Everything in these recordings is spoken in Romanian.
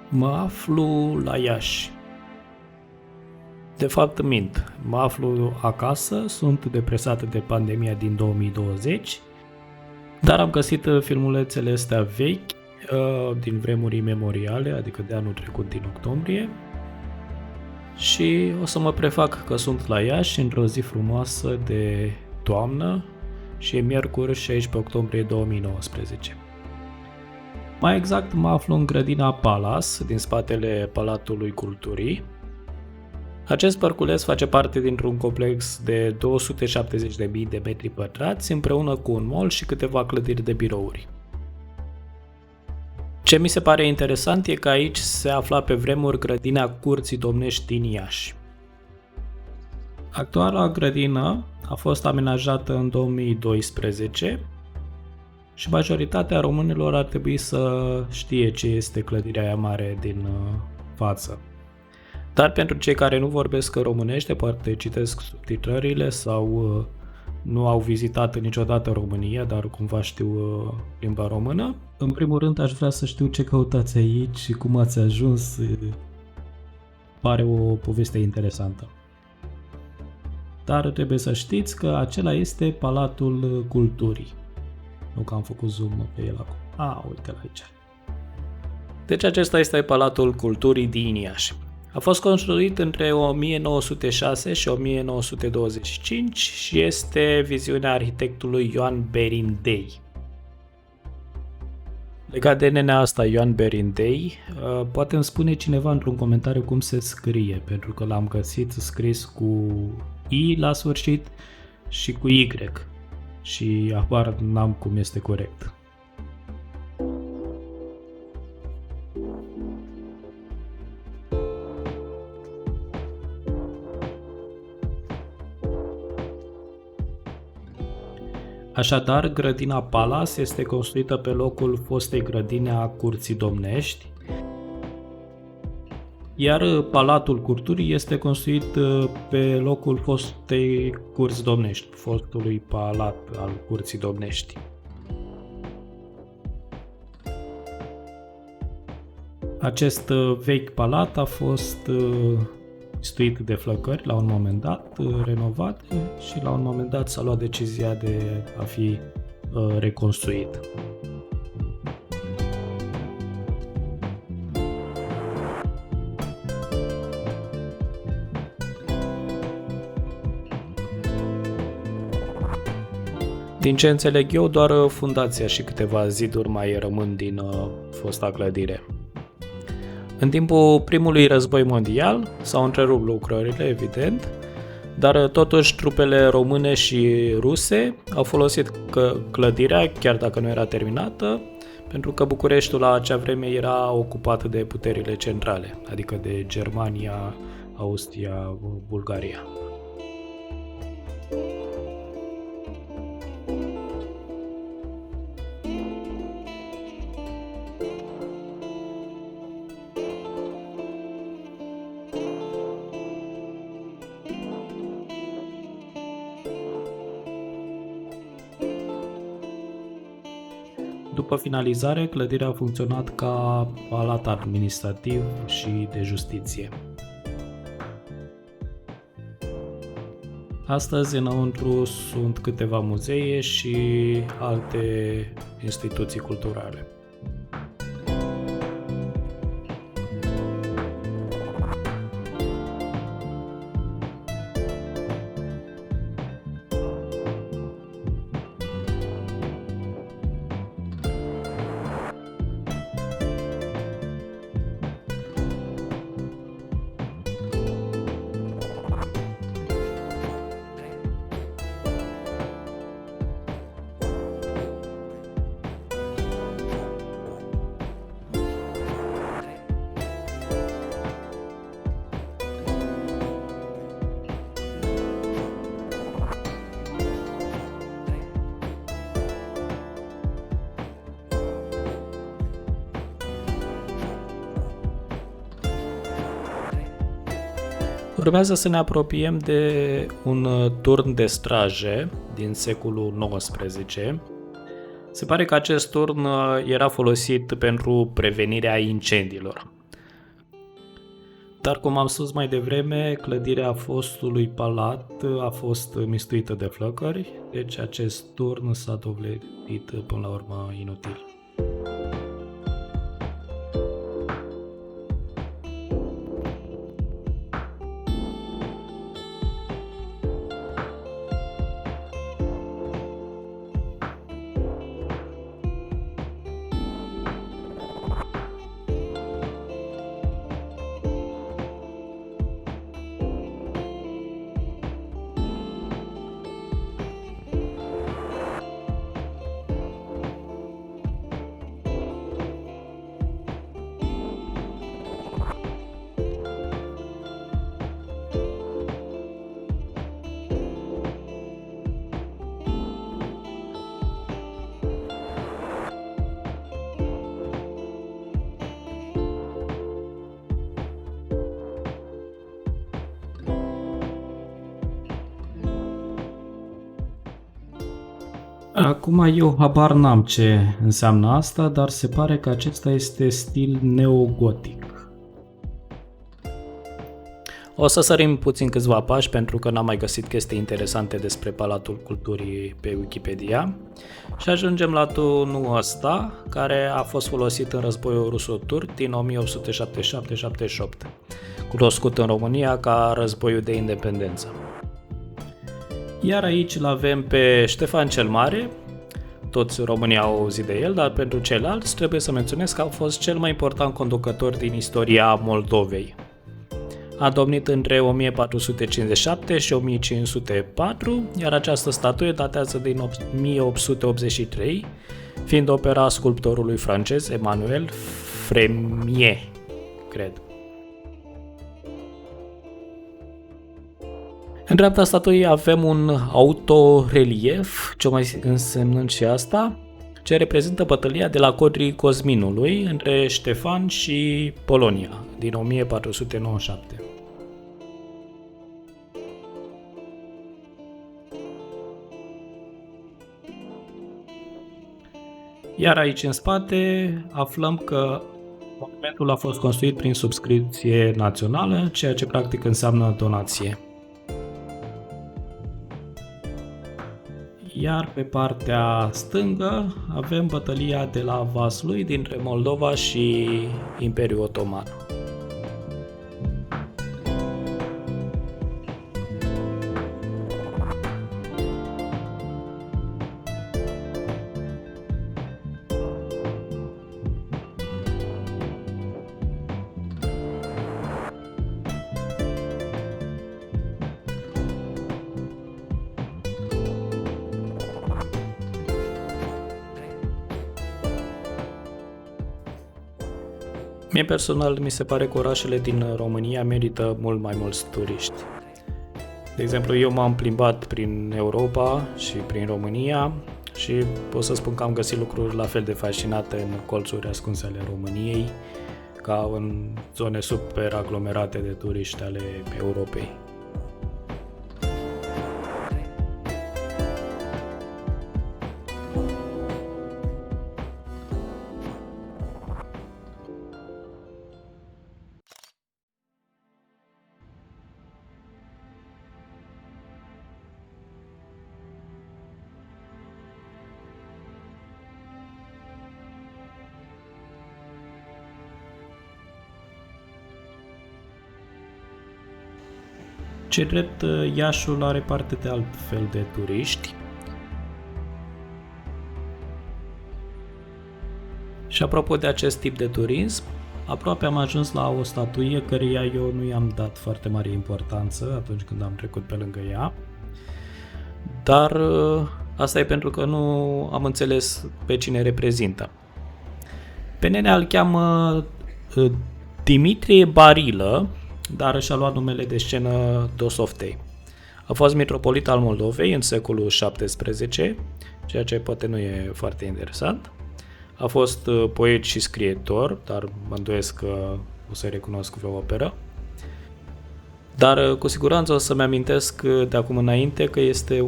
Mă aflu la Iași. De fapt, mint. Mă aflu acasă, sunt depresat de pandemia din 2020, dar am găsit filmulețele astea vechi, din vremuri imemoriale, adică de anul trecut din octombrie, și o să mă prefac că sunt la Iași într-o zi frumoasă de toamnă și e miercuri 16 octombrie 2019. Mai exact, mă aflu în grădina Palace, din spatele Palatului Culturii. Acest parculeț face parte dintr-un complex de 270.000 de metri pătrați, împreună cu un mall și câteva clădiri de birouri. Ce mi se pare interesant e că aici se afla pe vremuri grădina Curții Domnești din Iași. Actuala grădină a fost amenajată în 2012 și majoritatea românilor ar trebui să știe ce este clădirea aia mare din față. Dar pentru cei care nu vorbesc românește, poate citesc subtitrările sau nu au vizitat niciodată România, dar cumva știu limba română. În primul rând aș vrea să știu ce căutați aici și cum ați ajuns. Pare o poveste interesantă. Dar trebuie să știți că acela este Palatul Culturii. Nu că am făcut zoom pe el acum. Uite-l aici. Deci acesta este Palatul Culturii din Iași. A fost construit între 1906 și 1925 și este viziunea arhitectului Ioan Berindei. Legat de nenea asta, Ioan Berindei, poate îmi spune cineva într-un comentariu cum se scrie, pentru că l-am găsit scris cu I la sfârșit și cu Y și apar n-am cum este corect. Așadar, grădina Palace este construită pe locul fostei grădini a Curții Domnești, iar Palatul Culturii este construit pe locul fostei Curți Domnești, fostului palat al Curții Domnești. Acest vechi palat a fost stuit de flăcări la un moment dat, renovat și la un moment dat s-a luat decizia de a fi reconstruit. Din ce înțeleg eu, doar fundația și câteva ziduri mai rămân din fosta clădire. În timpul primului război mondial s-au întrerupt lucrările, evident, dar totuși trupele române și ruse au folosit clădirea, chiar dacă nu era terminată, pentru că Bucureștiul la acea vreme era ocupat de puterile centrale, adică de Germania, Austria, Bulgaria. După finalizare, clădirea a funcționat ca palat administrativ și de justiție. Astăzi, înăuntru sunt câteva muzee și alte instituții culturale. Urmează să ne apropiem de un turn de straje din secolul XIX. Se pare că acest turn era folosit pentru prevenirea incendiilor. Dar cum am spus mai devreme, clădirea fostului palat a fost mistuită de flăcări, deci acest turn s-a dovedit până la urmă inutil. Acum eu habar n-am ce înseamnă asta, dar se pare că acesta este stil neogotic. O să sărim puțin câțiva pași pentru că n-am mai găsit chestii interesante despre Palatul Culturii pe Wikipedia și ajungem la turnul ăsta, care a fost folosit în războiul ruso-turc din 1877-78, cunoscut în România ca Războiul de Independență. Iar aici îl avem pe Ștefan cel Mare, toți România au auzit de el, dar pentru ceilalți trebuie să menționez că a fost cel mai important conducător din istoria Moldovei. A domnit între 1457 și 1504, iar această statuie datează din 1883, fiind opera sculptorului francez Emmanuel Fremier, cred. În dreapta statuii avem un autorelief, ce mai însemnând și asta, ce reprezintă bătălia de la Codrii Cosminului între Ștefan și Polonia din 1497. Iar aici în spate aflăm că monumentul a fost construit prin subscripție națională, ceea ce practic înseamnă donație. Iar pe partea stângă avem bătălia de la Vaslui dintre Moldova și Imperiul Otoman. Mie personal mi se pare că orașele din România merită mult mai mulți turiști. De exemplu, eu m-am plimbat prin Europa și prin România și pot să spun că am găsit lucruri la fel de fascinante în colțuri ascunse ale României ca în zone super aglomerate de turiști ale Europei. Ce drept, Iașul are parte de altfel de turiști. Și apropo de acest tip de turism, aproape am ajuns la o statuie căreia eu nu i-am dat foarte mare importanță atunci când am trecut pe lângă ea. Dar asta e pentru că nu am înțeles pe cine reprezintă. Pe nenea îl cheamă Dimitrie Barilă, dar și-a luat numele de scenă Dosoftei. A fost mitropolit al Moldovei în secolul XVII, ceea ce poate nu e foarte interesant. A fost poet și scriitor, dar mă îndoiesc că o să-i recunosc vreo operă. Dar cu siguranță o să-mi amintesc de acum înainte că este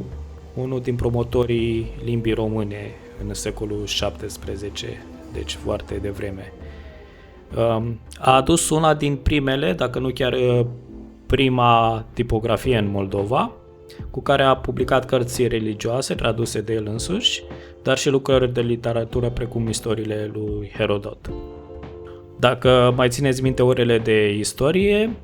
unul din promotorii limbii române în secolul XVII, deci foarte devreme. A adus una din primele, dacă nu chiar prima tipografie în Moldova, cu care a publicat cărți religioase traduse de el însuși, dar și lucrări de literatură precum istoriile lui Herodot. Dacă mai țineți minte orele de istorie,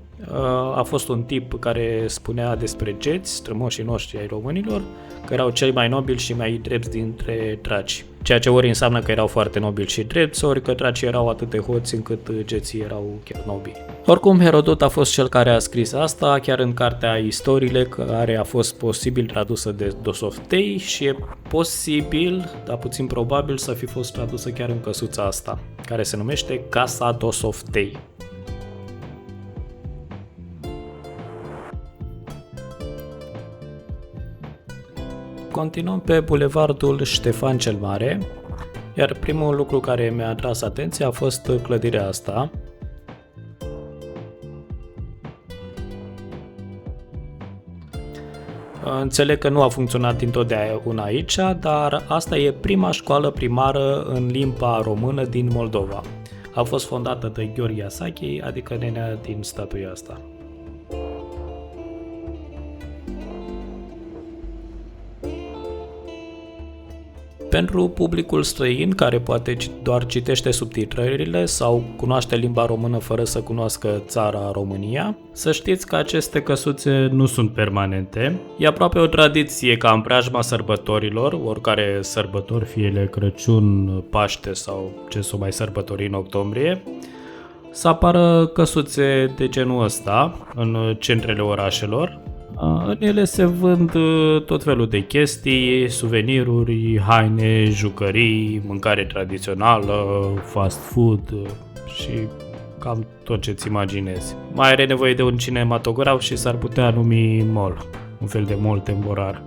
a fost un tip care spunea despre geți, strămoșii noștri ai românilor, că erau cei mai nobili și mai drepți dintre traci. Ceea ce ori înseamnă că erau foarte nobili și drepți, ori că tracii erau atât de hoți încât geții erau chiar nobili. Oricum, Herodot a fost cel care a scris asta, chiar în cartea Istoriile, care a fost posibil tradusă de Dosoftei și e posibil, dar puțin probabil, să fi fost tradusă chiar în căsuța asta, care se numește Casa Dosoftei. Continuăm pe bulevardul Ștefan cel Mare, iar primul lucru care mi-a atras atenția a fost clădirea asta. Înțeleg că nu a funcționat dintotdeauna aici, dar asta e prima școală primară în limba română din Moldova. A fost fondată de Gheorghe Asachi, adică nenea din statuia asta. Pentru publicul străin care poate doar citește subtitrările sau cunoaște limba română fără să cunoască țara România, să știți că aceste căsuțe nu sunt permanente. E aproape o tradiție ca în preajma sărbătorilor, oricare sărbători, fie ele Crăciun, Paște sau ce s-o mai sărbători în octombrie, să apară căsuțe de genul ăsta în centrele orașelor. În ele se vând tot felul de chestii, suveniruri, haine, jucării, mâncare tradițională, fast food și cam tot ce-ți imaginezi. Mai are nevoie de un cinematograf și s-ar putea numi mall, un fel de mall temporar.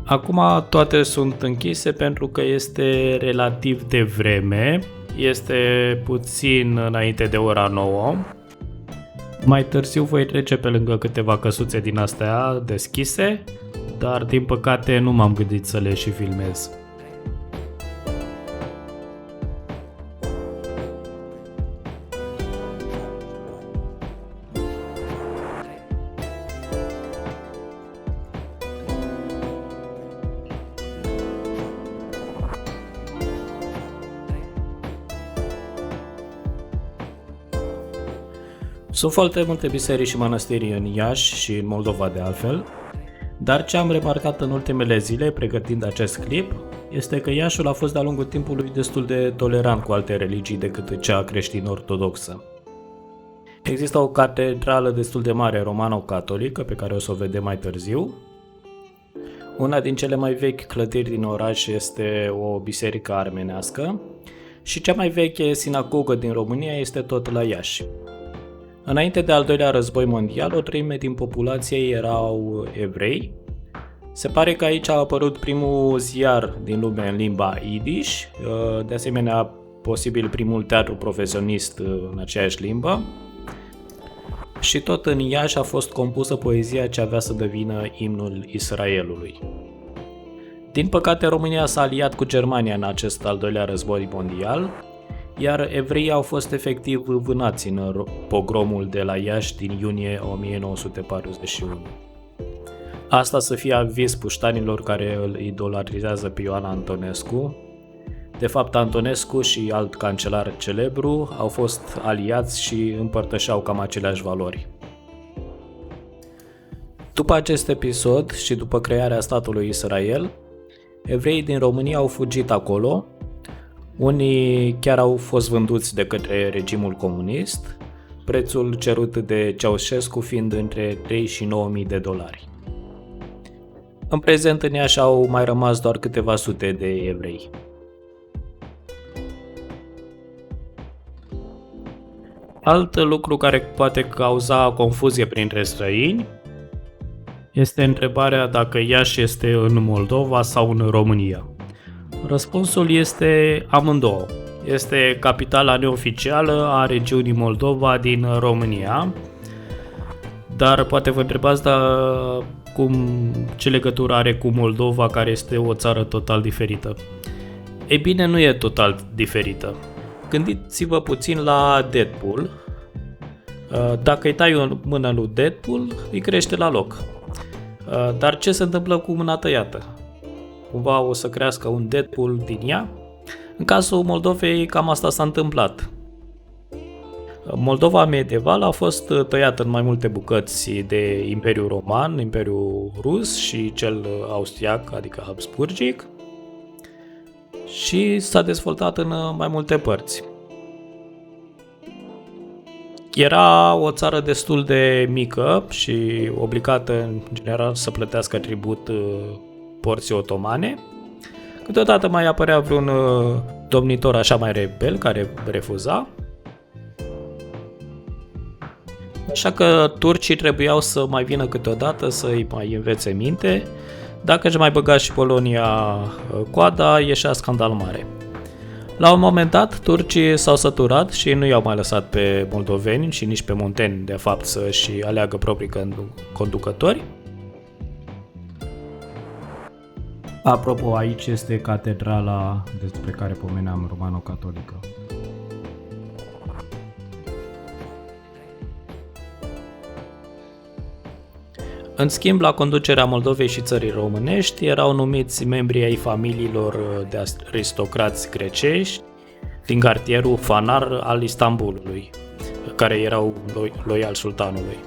Acum toate sunt închise pentru că este relativ devreme, este puțin înainte de ora 9. Mai târziu voi trece pe lângă câteva căsuțe din astea deschise, dar din păcate nu m-am gândit să le și filmez. Sunt foarte multe biserici și mănăstiri în Iași și în Moldova de altfel, dar ce am remarcat în ultimele zile pregătind acest clip este că Iașiul a fost de-a lungul timpului destul de tolerant cu alte religii decât cea creștin-ortodoxă. Există o catedrală destul de mare romano-catolică pe care o să o vedem mai târziu. Una din cele mai vechi clădiri din oraș este o biserică armenească și cea mai veche sinagogă din România este tot la Iași. Înainte de al doilea război mondial, o treime din populație erau evrei. Se pare că aici a apărut primul ziar din lume în limba Yiddish, de asemenea posibil primul teatru profesionist în aceeași limbă. Și tot în Iași a fost compusă poezia ce avea să devină imnul Israelului. Din păcate, România s-a aliat cu Germania în acest al doilea război mondial, iar evreii au fost efectiv vânați în pogromul de la Iași din iunie 1941. Asta să fie aviz puștanilor care îl idolatrizează pe Ioan Antonescu. De fapt, Antonescu și alt cancelar celebru au fost aliați și împărtășeau cam aceleași valori. După acest episod și după crearea statului Israel, evreii din România au fugit acolo. Unii chiar au fost vânduți de către regimul comunist, prețul cerut de Ceaușescu fiind între 3 și 9.000 de dolari. În prezent în Iași au mai rămas doar câteva sute de evrei. Alt lucru care poate cauza confuzie printre străini este întrebarea dacă Iași este în Moldova sau în România. Răspunsul este amândouă. Este capitala neoficială a regiunii Moldova din România, dar poate vă întrebați ce legătură are cu Moldova, care este o țară total diferită. Ei bine, nu e total diferită. Gândiți-vă puțin la Deadpool. Dacă îi tai o mână lui Deadpool, îi crește la loc. Dar ce se întâmplă cu mâna tăiată? Cumva o să crească un Deadpool din ea? În cazul Moldovei, cam asta s-a întâmplat. Moldova medievală a fost tăiată în mai multe bucăți de Imperiul Roman, Imperiul Rus și cel austriac, adică habsburgic, și s-a dezvoltat în mai multe părți. Era o țară destul de mică și obligată în general să plătească tribut porții otomane. Câteodată mai apărea vreun domnitor așa mai rebel care refuza. Așa că turcii trebuiau să mai vină câteodată să îi mai învețe minte. Dacă își mai băga și Polonia coada, ieșea scandal mare. La un moment dat, turcii s-au săturat și nu i-au mai lăsat pe moldoveni și nici pe munteni, de fapt, să-și aleagă proprii conducători. Apropo, aici este catedrala despre care pomeneam, romano-catolică. În schimb, la conducerea Moldovei și țării românești erau numiți membrii ai familiilor de aristocrați grecești din cartierul Fanar al Istanbulului, care erau loiali sultanului.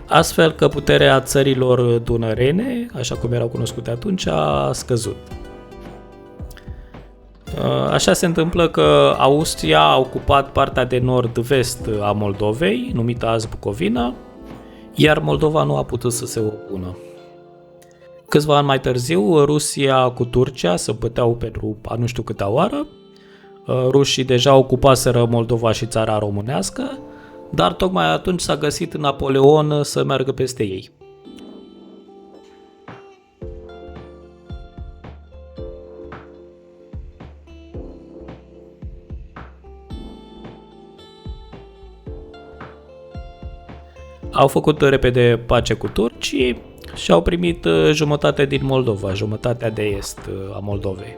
Astfel că puterea țărilor dunărene, așa cum erau cunoscute atunci, a scăzut. Așa se întâmplă că Austria a ocupat partea de nord-vest a Moldovei, numită azi Bucovina, iar Moldova nu a putut să se opună. Câțiva ani mai târziu, Rusia cu Turcia se băteau pentru a nu știu câta oară. Rușii deja ocupaseră Moldova și țara românească, dar tocmai atunci s-a găsit Napoleon să meargă peste ei. Au făcut repede pace cu turcii și au primit jumătate din Moldova, jumătatea de est a Moldovei.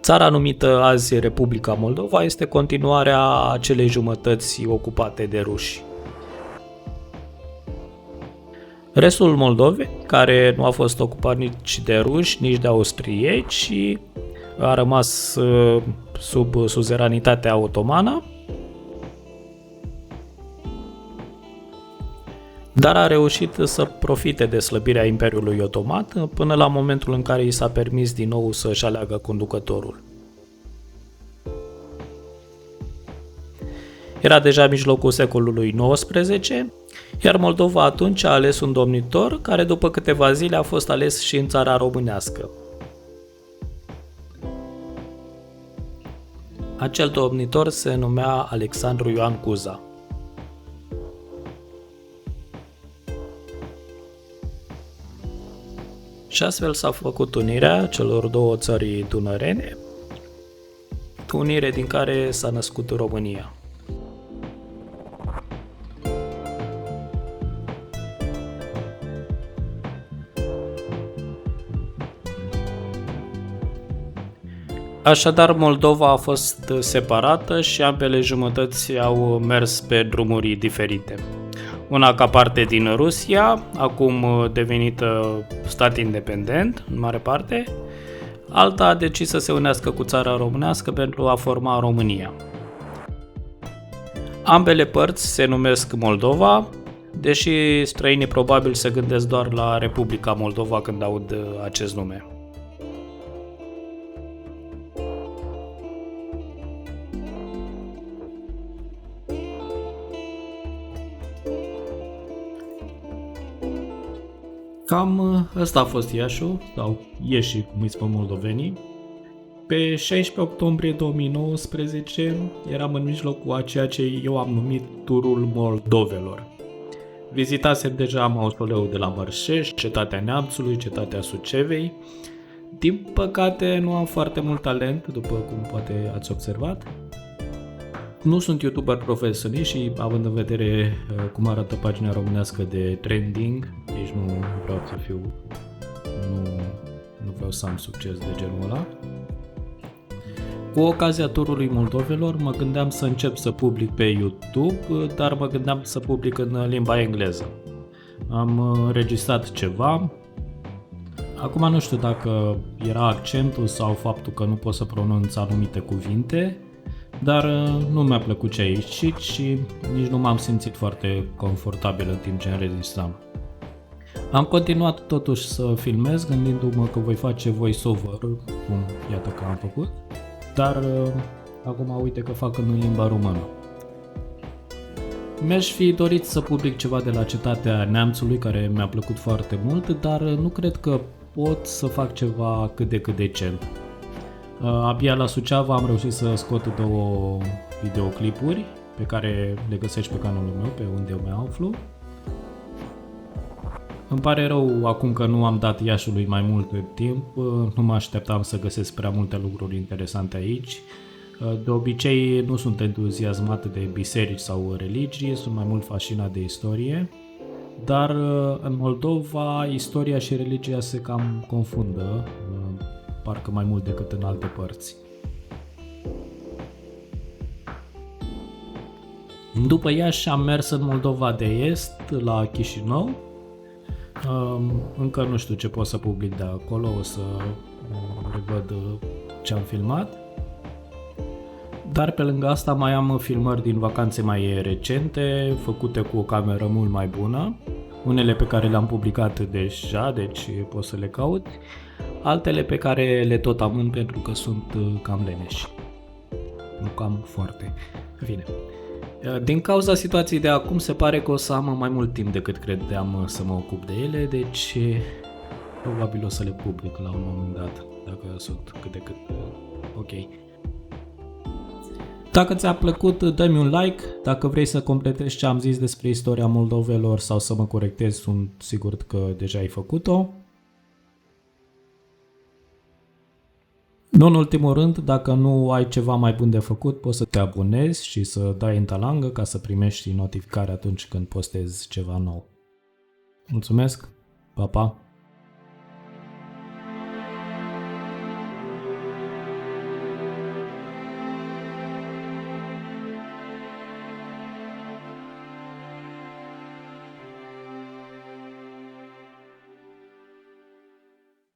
Țara numită azi Republica Moldova este continuarea acelei jumătăți ocupate de ruși. Restul Moldovei, care nu a fost ocupat nici de ruși, nici de austrieci, a rămas sub suzeranitatea otomană, dar a reușit să profite de slăbirea Imperiului Otoman până la momentul în care i s-a permis din nou să-și aleagă conducătorul. Era deja mijlocul secolului XIX, iar Moldova atunci a ales un domnitor care după câteva zile a fost ales și în țara românească. Acel domnitor se numea Alexandru Ioan Cuza. Și astfel s-a făcut unirea celor două țări dunărene, unire din care s-a născut România. Așadar, Moldova a fost separată și ambele jumătăți au mers pe drumuri diferite. Una ca parte din Rusia, acum devenită stat independent, în mare parte, alta a decis să se unească cu țara românească pentru a forma România. Ambele părți se numesc Moldova, deși străinii probabil se gândesc doar la Republica Moldova când aud acest nume. Cam ăsta a fost Iașu, sau Ieși, cum îi spun moldovenii. Pe 16 octombrie 2019 eram în mijlocul a ceea ce eu am numit Turul Moldovelor. Vizitasem deja mausoleul de la Mărșești, Cetatea Neamțului, Cetatea Sucevei. Din păcate nu am foarte mult talent, după cum poate ați observat. Nu sunt youtuber profesionist și având în vedere cum arată pagina românească de trending, deci nu vreau să fiu, nu vreau să am succes de genul ăla. Cu ocazia turului Moldovelor mă gândeam să încep să public pe YouTube, dar mă gândeam să public în limba engleză. Am înregistrat ceva. Acum nu știu dacă era accentul sau faptul că nu pot să pronunț anumite cuvinte, dar nu mi-a plăcut ce a ieșit și nici nu m-am simțit foarte confortabil în timp ce înregistram. Am continuat totuși să filmez, gândindu-mă că voi face voice-over, cum iată că am făcut, dar acum uite că fac în limba română. Mi-aș fi dorit să public ceva de la Cetatea Neamțului, care mi-a plăcut foarte mult, dar nu cred că pot să fac ceva cât de cât decent. Abia la Suceava am reușit să scot 2 videoclipuri pe care le găsești pe canalul meu, pe unde eu mă aflu. Îmi pare rău acum că nu am dat Iașului mai mult timp, nu mă așteptam să găsesc prea multe lucruri interesante aici. De obicei nu sunt entuziasmat de biserici sau religii, sunt mai mult fascinat de istorie, dar în Moldova istoria și religia se cam confundă, parcă mai mult decât în alte părți. După Iași am mers în Moldova de Est, la Chișinău. Încă nu știu ce pot să public de acolo, o să revăd ce am filmat. Dar pe lângă asta mai am filmări din vacanțe mai recente, făcute cu o cameră mult mai bună. Unele pe care le-am publicat deja, deci poți să le cauți. Altele pe care le tot amân pentru că sunt cam leneși. Nu cam foarte. Bine. Din cauza situației de acum se pare că o să am mai mult timp decât credeam să mă ocup de ele, deci probabil o să le public la un moment dat, dacă sunt cât de cât ok. Dacă ți-a plăcut, dă-mi un like, dacă vrei să completezi ce am zis despre istoria Moldovelor sau să mă corectezi, sunt sigur că deja ai făcut-o. Nu în ultimul rând, dacă nu ai ceva mai bun de făcut, poți să te abonezi și să dai în talangă ca să primești notificare atunci când postez ceva nou. Mulțumesc, pa, pa!